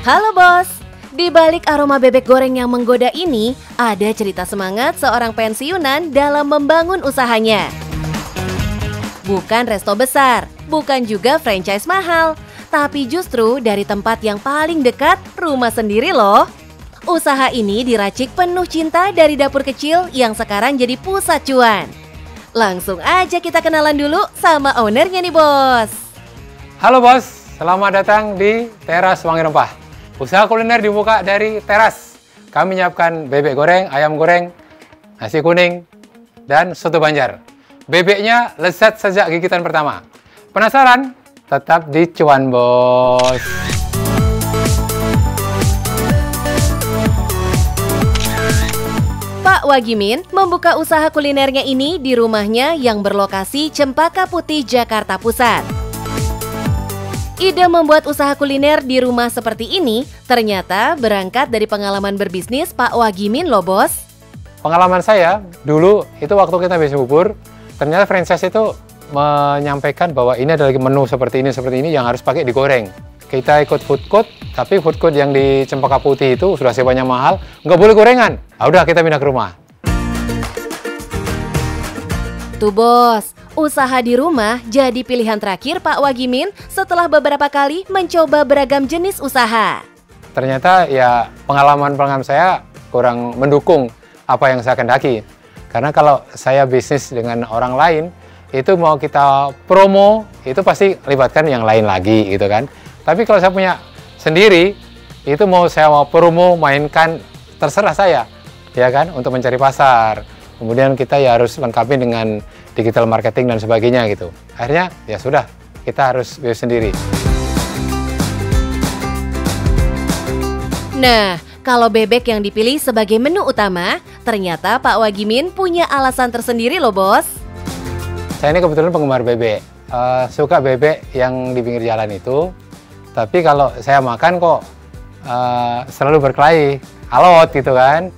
Halo bos, di balik aroma bebek goreng yang menggoda ini, ada cerita semangat seorang pensiunan dalam membangun usahanya. Bukan resto besar, bukan juga franchise mahal, tapi justru dari tempat yang paling dekat, rumah sendiri loh. Usaha ini diracik penuh cinta dari dapur kecil yang sekarang jadi pusat cuan. Langsung aja kita kenalan dulu sama ownernya nih bos. Halo bos, selamat datang di Teras Wangi Rempah. Usaha kuliner dibuka dari teras. Kami menyiapkan bebek goreng, ayam goreng, nasi kuning, dan soto Banjar. Bebeknya lezat sejak gigitan pertama. Penasaran? Tetap di cuan bos. Pak Wagimin membuka usaha kulinernya ini di rumahnya yang berlokasi Cempaka Putih, Jakarta Pusat. Ide membuat usaha kuliner di rumah seperti ini ternyata berangkat dari pengalaman berbisnis Pak Wagimin loh bos. Pengalaman saya dulu itu waktu kita bisnis bubur, ternyata franchise itu menyampaikan bahwa ini adalah menu seperti ini yang harus pakai digoreng. Kita ikut food court, tapi food court yang di Cempaka Putih itu sudah sewanya mahal, nggak boleh gorengan. Ah, udah kita pindah ke rumah. Tuh bos, usaha di rumah jadi pilihan terakhir Pak Wagimin setelah beberapa kali mencoba beragam jenis usaha. Ternyata ya pengalaman saya kurang mendukung apa yang saya kendaki. Karena kalau saya bisnis dengan orang lain, itu mau kita promo, itu pasti libatkan yang lain lagi gitu kan. Tapi kalau saya punya sendiri, itu mau saya mau promo, mainkan, terserah saya, ya kan, untuk mencari pasar. Kemudian kita ya harus lengkapi dengan digital marketing dan sebagainya gitu. Akhirnya ya sudah, kita harus bisnis sendiri. Nah, kalau bebek yang dipilih sebagai menu utama, ternyata Pak Wagimin punya alasan tersendiri loh bos. Saya ini kebetulan penggemar bebek, suka bebek yang di pinggir jalan itu. Tapi kalau saya makan kok selalu berkelahi, alot gitu kan.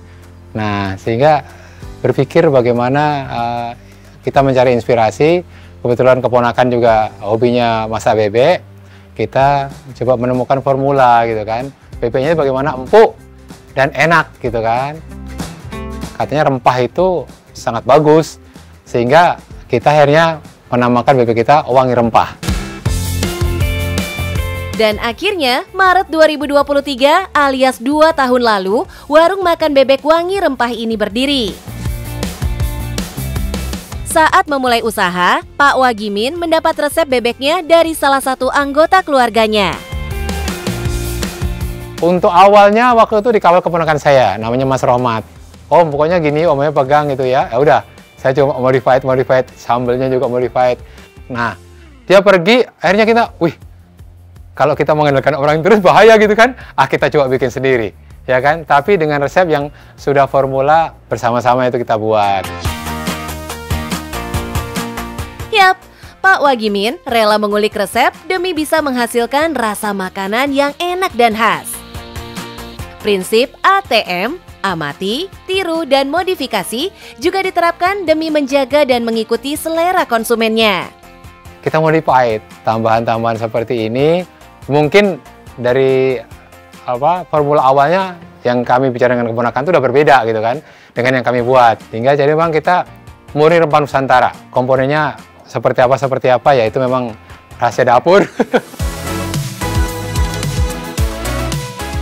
Nah, sehingga berpikir bagaimana kita mencari inspirasi. Kebetulan keponakan juga hobinya masak bebek. Kita coba menemukan formula gitu kan. Bebeknya bagaimana empuk dan enak gitu kan. Katanya rempah itu sangat bagus. Sehingga kita akhirnya menamakan bebek kita Wangi Rempah. Dan akhirnya, Maret 2023 alias 2 tahun lalu, warung makan bebek Wangi Rempah ini berdiri. Saat memulai usaha, Pak Wagimin mendapat resep bebeknya dari salah satu anggota keluarganya. Untuk awalnya waktu itu dikawal keponakan saya, namanya Mas Rohmat. Om, pokoknya gini, omnya pegang gitu ya. Ya udah, saya cuma modified, sambelnya juga modified. Nah, dia pergi, akhirnya kita, kalau kita mengandalkan orang terus bahaya gitu kan, kita coba bikin sendiri, ya kan? Tapi dengan resep yang sudah formula bersama-sama itu kita buat. Yap, Pak Wagimin rela mengulik resep demi bisa menghasilkan rasa makanan yang enak dan khas. Prinsip ATM, amati, tiru, dan modifikasi juga diterapkan demi menjaga dan mengikuti selera konsumennya. Kita modified, tambahan-tambahan seperti ini. Mungkin dari formula awalnya yang kami bicara dengan keponakan itu udah berbeda gitu kan dengan yang kami buat. Hingga jadi memang kita murni rempah Nusantara. Komponennya seperti apa ya itu memang rahasia dapur.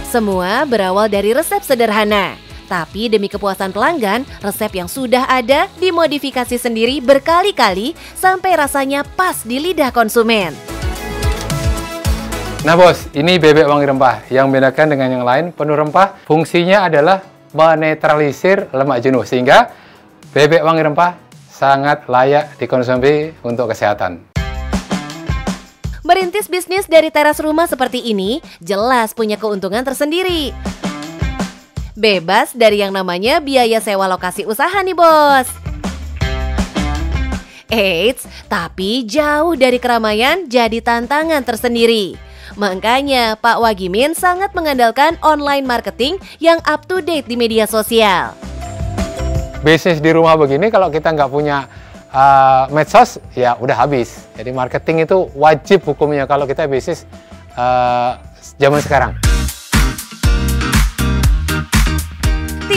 Semua berawal dari resep sederhana. Tapi demi kepuasan pelanggan, resep yang sudah ada dimodifikasi sendiri berkali-kali sampai rasanya pas di lidah konsumen. Nah bos, ini bebek Wangi Rempah. Yang membedakan dengan yang lain, penuh rempah, fungsinya adalah menetralisir lemak jenuh. Sehingga bebek Wangi Rempah sangat layak dikonsumsi untuk kesehatan. Merintis bisnis dari teras rumah seperti ini, jelas punya keuntungan tersendiri. Bebas dari yang namanya biaya sewa lokasi usaha nih bos. Eits, tapi jauh dari keramaian jadi tantangan tersendiri. Makanya Pak Wagimin sangat mengandalkan online marketing yang up to date di media sosial. Bisnis di rumah begini kalau kita nggak punya medsos ya udah habis. Jadi marketing itu wajib hukumnya kalau kita bisnis zaman sekarang.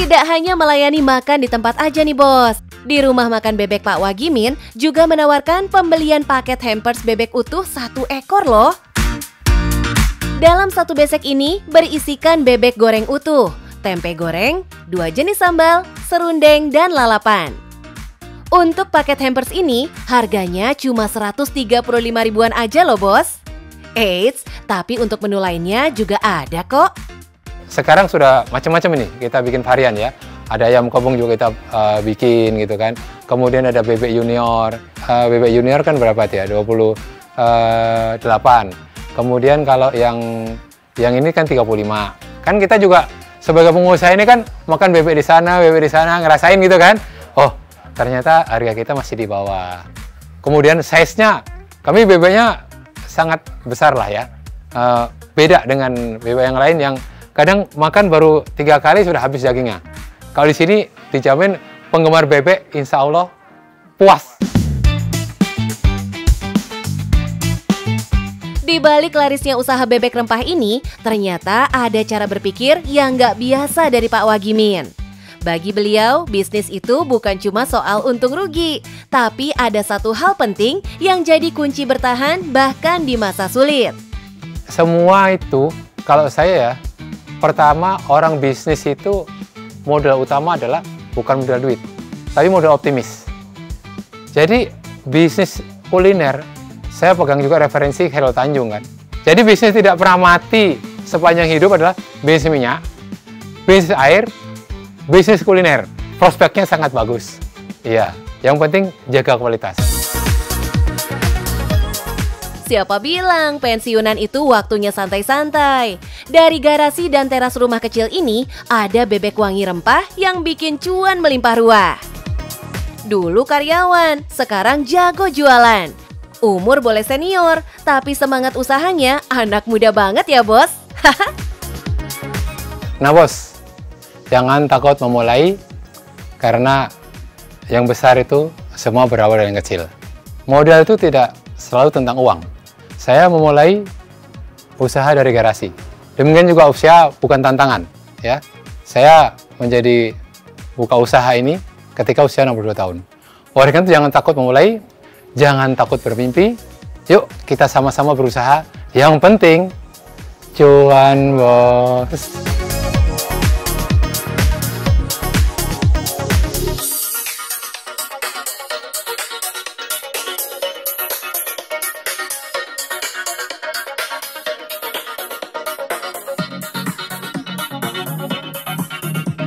Tidak hanya melayani makan di tempat aja nih bos. Di rumah makan bebek Pak Wagimin juga menawarkan pembelian paket hampers bebek utuh 1 ekor loh. Dalam satu besek ini berisikan bebek goreng utuh, tempe goreng, 2 jenis sambal, serundeng, dan lalapan. Untuk paket hampers ini harganya cuma 135 ribuan aja loh bos. Eits, tapi untuk menu lainnya juga ada kok. Sekarang sudah macam-macam ini, kita bikin varian ya. Ada ayam kobong juga kita bikin gitu kan. Kemudian ada bebek junior. Bebek junior kan berapa ya? 28. Kemudian kalau yang ini kan 35. Kan kita juga sebagai pengusaha ini kan makan bebek di sana, ngerasain gitu kan. Oh, ternyata harga kita masih di bawah. Kemudian size-nya, kami bebeknya sangat besar lah ya. Beda dengan bebek yang lain yang kadang makan baru 3 kali sudah habis dagingnya. Kalau di sini dijamin penggemar bebek insya Allah puas. Di balik larisnya usaha bebek rempah ini, ternyata ada cara berpikir yang nggak biasa dari Pak Wagimin. Bagi beliau, bisnis itu bukan cuma soal untung rugi, tapi ada satu hal penting yang jadi kunci bertahan bahkan di masa sulit. Semua itu, kalau saya ya, pertama orang bisnis itu modal utama adalah bukan modal duit, tapi modal optimis. Jadi bisnis kuliner, saya pegang juga referensi Hairul Tanjung kan. Jadi bisnis tidak pernah mati sepanjang hidup adalah bisnis minyak, bisnis air, bisnis kuliner. Prospeknya sangat bagus. Iya, yang penting jaga kualitas. Siapa bilang pensiunan itu waktunya santai-santai? Dari garasi dan teras rumah kecil ini, ada bebek wangi rempah yang bikin cuan melimpah ruah. Dulu karyawan, sekarang jago jualan. Umur boleh senior, tapi semangat usahanya anak muda banget ya bos. Nah bos, jangan takut memulai, karena yang besar itu semua berawal dari yang kecil. Modal itu tidak selalu tentang uang. Saya memulai usaha dari garasi. Demikian juga usia bukan tantangan. Ya, saya menjadi buka usaha ini ketika usia 62 tahun. Oleh karena itu jangan takut memulai, jangan takut bermimpi. Yuk kita sama-sama berusaha. Yang penting cuan bos.